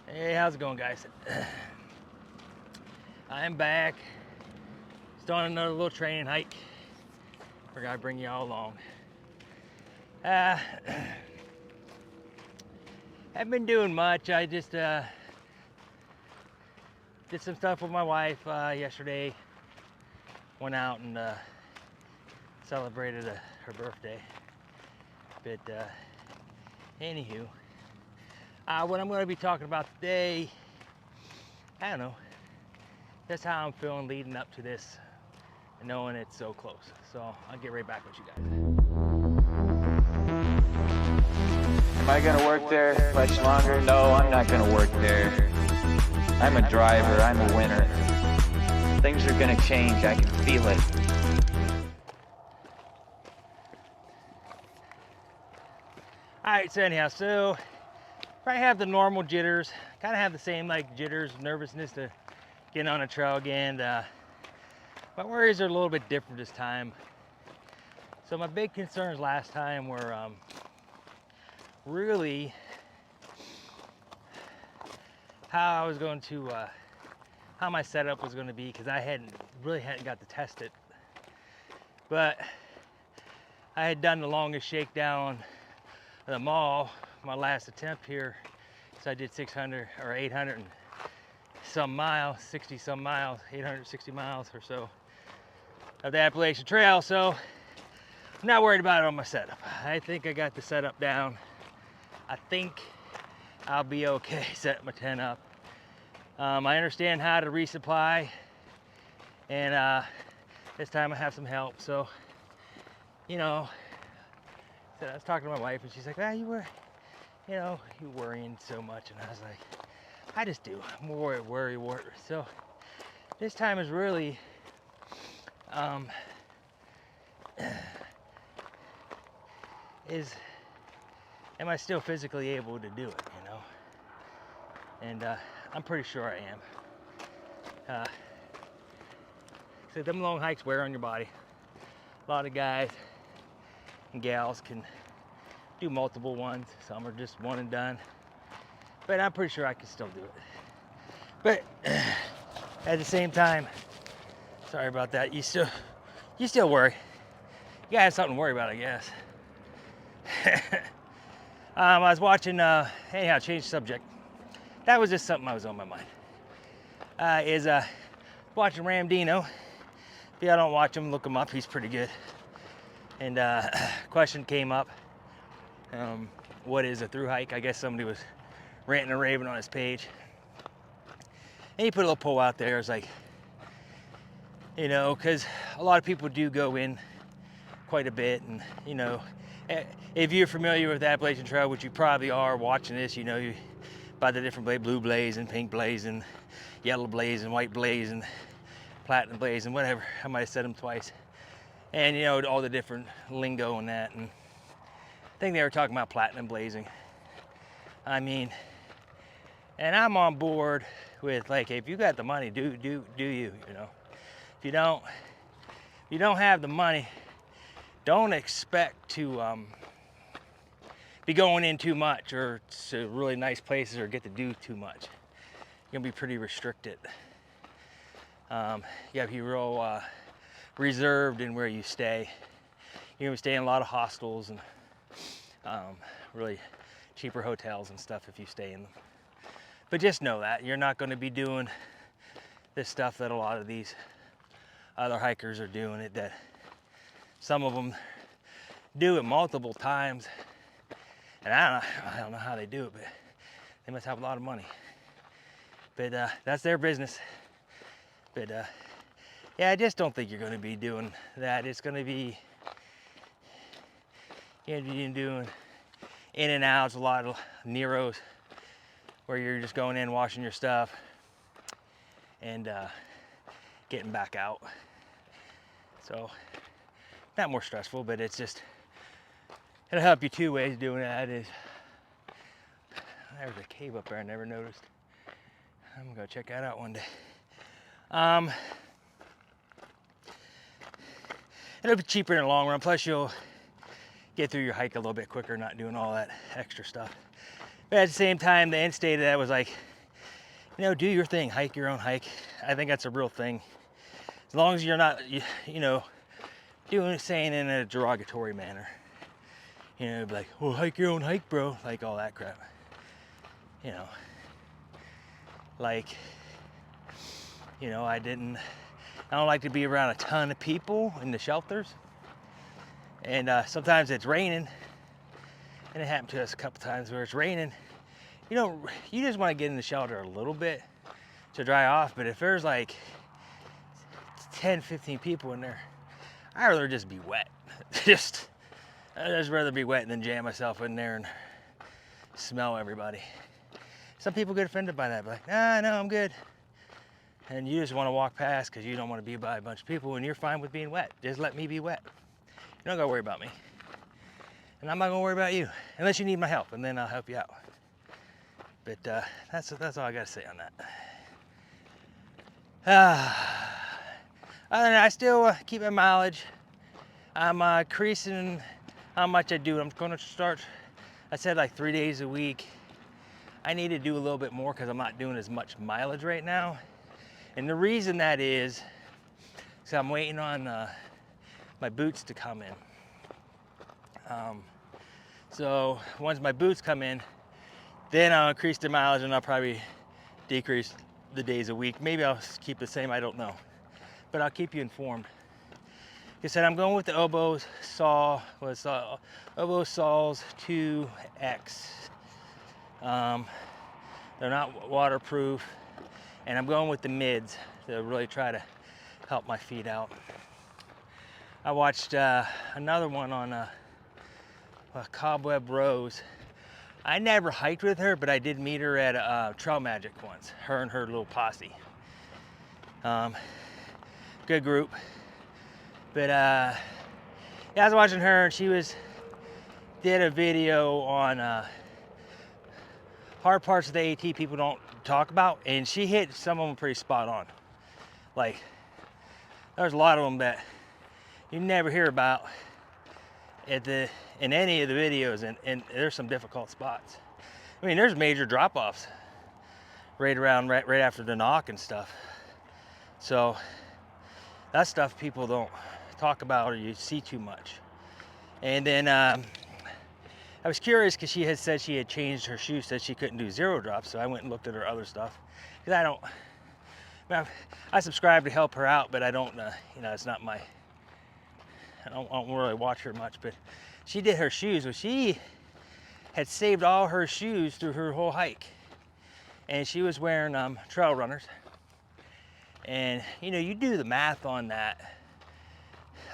Hey, how's it going, guys? I'm back. Still on another little training hike. Forgot to bring y'all along. Haven't been doing much. I just did some stuff with my wife yesterday. Went out and celebrated her birthday. But anywho, what I'm going to be talking about today, I don't know. That's how I'm feeling leading up to this, and knowing it's so close. So I'll get right back with you guys. Am I gonna work there much longer? No, I'm not gonna work there. I'm a driver, I'm a winner. Things are gonna change, I can feel it. Alright, so anyhow, so I have the normal jitters. Kind of have the same like jitters, nervousness to getting on a trail again. My worries are a little bit different this time. So my big concerns last time were really how I was going to, how my setup was going to be, because I hadn't got to test it. But I had done the longest shakedown of them all, my last attempt here. So I did 600 or 800 and some miles, 60 some miles, 860 miles or so of the Appalachian Trail. So I'm not worried about it on my setup. I think I got the setup down. I think I'll be okay setting my tent up. I understand how to resupply, and this time I have some help. So, you know, so I was talking to my wife, and she's like, you worrying so much. And I was like, I just do. I'm a worry. So this time is really, am I still physically able to do it, you know? And I'm pretty sure I am. So them long hikes wear on your body. A lot of guys and gals can do multiple ones. Some are just one and done. But I'm pretty sure I can still do it. But at the same time, sorry about that. You still worry. You gotta have something to worry about, I guess. I was watching, anyhow, change subject. That was just something that was on my mind. Watching Ramdino. If y'all don't watch him, look him up. He's pretty good. And question came up. What is a through hike? I guess somebody was ranting and raving on his page. And he put a little poll out there. It's like, you know, because a lot of people do go in quite a bit. And, you know, if you're familiar with the Appalachian Trail, which you probably are watching this, you know, by the different blaze, blue blaze and pink blaze and yellow blaze and white blaze and platinum blaze and whatever. I might have said them twice. And, you know, all the different lingo and that. And I think they were talking about platinum blazing. I mean, and I'm on board with, like, if you got the money, do you, you know? If you don't have the money, don't expect to be going in too much or to really nice places or get to do too much. You're gonna be pretty restricted. You gotta be real reserved in where you stay. You're gonna stay in a lot of hostels and really cheaper hotels and stuff if you stay in them. But just know that you're not gonna be doing this stuff that a lot of these other hikers are doing it, that some of them do it multiple times. And I don't know how they do it, but they must have a lot of money. But that's their business. But yeah, I just don't think you're going to be doing that. It's going to be, you're doing in and outs, a lot of Neros, where you're just going in, washing your stuff, and getting back out. So not more stressful, but it's just, it'll help you two ways doing that. Is there's a cave up there I never noticed. I'm gonna go check that out one day. It'll be cheaper in the long run. Plus you'll get through your hike a little bit quicker, not doing all that extra stuff. But at the same time, the end state of that was like, you know, do your thing, hike your own hike. I think that's a real thing. As long as you're not, you know, saying in a derogatory manner. You know, be like, well, hike your own hike, bro. Like all that crap. You know, like, you know, I don't like to be around a ton of people in the shelters. And sometimes it's raining. And it happened to us a couple times where it's raining. You just want to get in the shelter a little bit to dry off. But if there's like 10, 15 people in there, I'd rather just be wet. I'd just rather be wet than jam myself in there and smell everybody. Some people get offended by that, but like, nah, no, I'm good. And you just want to walk past because you don't want to be by a bunch of people, and you're fine with being wet. Just let me be wet. You don't gotta worry about me. And I'm not gonna worry about you, unless you need my help, and then I'll help you out. But that's all I gotta say on that. Other than that, I still keep my mileage. I'm increasing how much I do. I'm gonna start, I said like 3 days a week. I need to do a little bit more because I'm not doing as much mileage right now. And the reason that is I'm waiting on my boots to come in. So once my boots come in, then I'll increase the mileage and I'll probably decrease the days a week. Maybe I'll keep the same, I don't know. But I'll keep you informed. Like I said, I'm going with the Oboe Saws 2X. They're not waterproof. And I'm going with the mids to really try to help my feet out. I watched another one on Cobweb Rose. I never hiked with her, but I did meet her at Trail Magic once, her and her little posse. Good group. But yeah, I was watching her and she did a video on hard parts of the AT people don't talk about, and she hit some of them pretty spot on. Like, there's a lot of them that you never hear about in any of the videos, and there's some difficult spots. I mean, there's major drop-offs right after the knock and stuff. So that's stuff people don't talk about or you see too much. And then I was curious because she had said she had changed her shoes, said she couldn't do zero drops, so I went and looked at her other stuff. Because I subscribe to help her out, but I don't, you know, it's not my, I don't really watch her much, but she did her shoes. Well, she had saved all her shoes through her whole hike. And she was wearing trail runners. And, you know, you do the math on that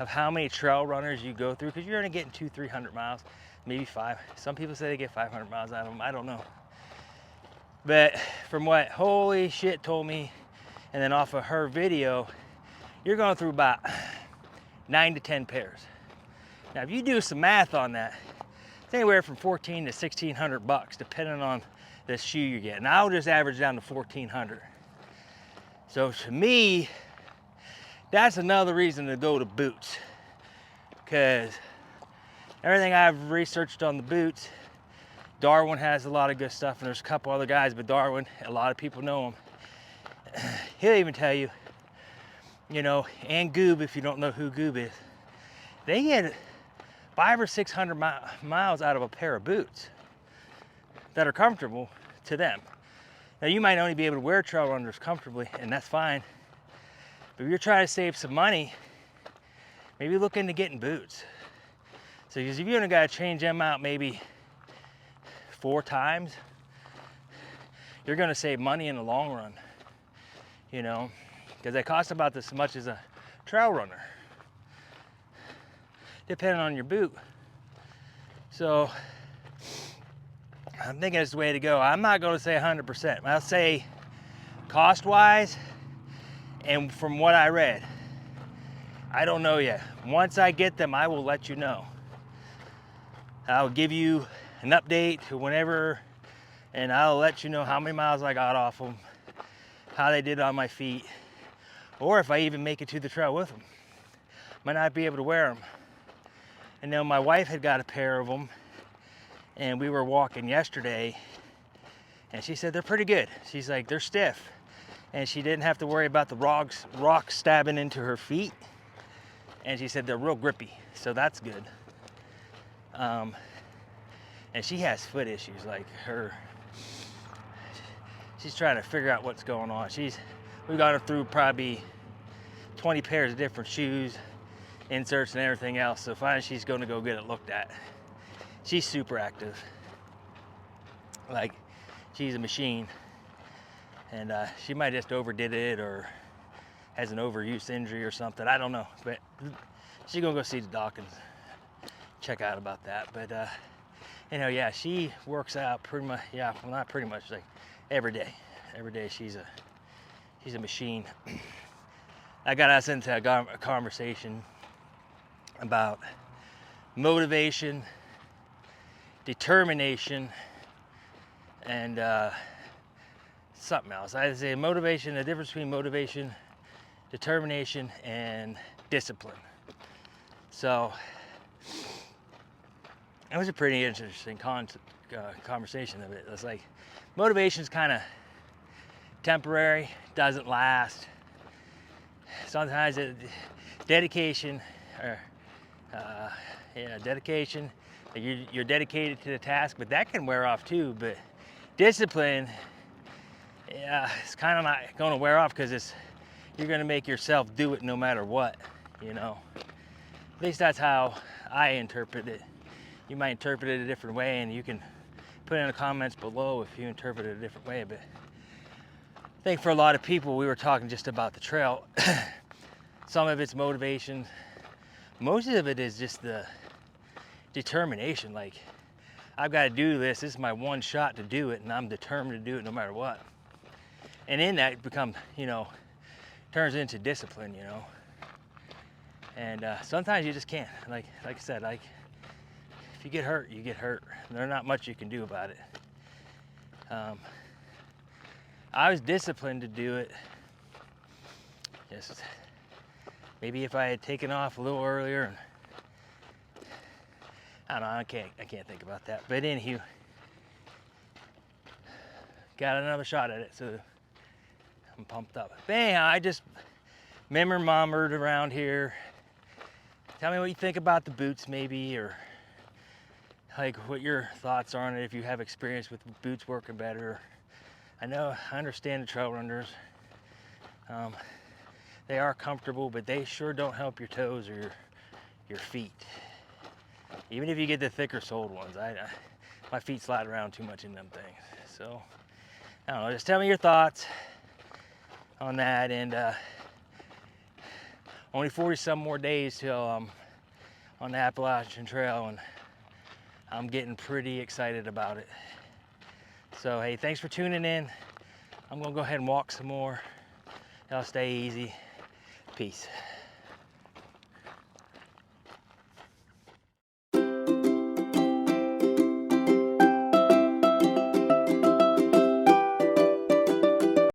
of how many trail runners you go through, because you're only getting 200-300 miles, maybe 5. Some people say they get 500 miles out of them. I don't know. But from what Holy Shit told me, and then off of her video, you're going through about 9 to 10 pairs. Now, if you do some math on that, it's anywhere from $1,400 to $1,600, depending on the shoe you get. And I'll just average down to $1,400. So to me, that's another reason to go to boots, because everything I've researched on the boots, Darwin has a lot of good stuff, and there's a couple other guys, but Darwin, a lot of people know him. He'll even tell you, you know, and Goob, if you don't know who Goob is, they get 500 or 600 miles out of a pair of boots that are comfortable to them. Now, you might only be able to wear trail runners comfortably, and that's fine. But if you're trying to save some money, maybe look into getting boots. So, because if you only got to change them out maybe 4 times, you're going to save money in the long run, you know, because they cost about as much as a trail runner, depending on your boot. So, I'm thinking it's the way to go. I'm not going to say 100%. I'll say cost-wise, and from what I read, I don't know yet. Once I get them, I will let you know. I'll give you an update whenever, and I'll let you know how many miles I got off them, how they did on my feet, or if I even make it to the trail with them. Might not be able to wear them. And then my wife had got a pair of them, and we were walking yesterday, And she said they're pretty good. She's like, they're stiff. And she didn't have to worry about the rocks stabbing into her feet. And she said they're real grippy, so that's good. And she has foot issues, like she's trying to figure out what's going on. We got her through probably 20 pairs of different shoes, inserts and everything else. So finally she's going to go get it looked at. She's super active. Like, she's a machine. And she might just overdid it or has an overuse injury or something. I don't know. But she's going to go see the doc and check out about that. But, you know, yeah, she works out pretty much, yeah, well, not pretty much, like every day. Every day she's a machine. I got us into a conversation about motivation, determination, and something else. I'd say motivation, the difference between motivation, determination, and discipline. So it was a pretty interesting conversation of it. It's like motivation's kind of temporary, doesn't last. Sometimes dedication, dedication. You're dedicated to the task, but that can wear off too. But discipline, yeah, it's kind of not going to wear off because you're going to make yourself do it no matter what, you know. At least that's how I interpret it. You might interpret it a different way, and you can put in the comments below if you interpret it a different way. But I think for a lot of people, we were talking just about the trail. Some of it's motivation. Most of it is just the determination. Like, I've got to do this. This is my one shot to do it, and I'm determined to do it no matter what. And in that, it becomes, you know, turns into discipline, you know. And sometimes you just can't. Like I said, like, if you get hurt, you get hurt. There's not much you can do about it. I was disciplined to do it. Just maybe if I had taken off a little earlier, and I don't know, I can't think about that. But anywho, got another shot at it, so I'm pumped up. But anyhow, I just murmured around here. Tell me what you think about the boots, maybe, or like what your thoughts are on it if you have experience with boots working better. I understand the trail runners. They are comfortable, but they sure don't help your toes or your feet. Even if you get the thicker soled ones, my feet slide around too much in them things. So, I don't know, just tell me your thoughts on that. And only 40 some more days till on the Appalachian Trail, and I'm getting pretty excited about it. So hey, thanks for tuning in. I'm gonna go ahead and walk some more. Y'all stay easy. Peace.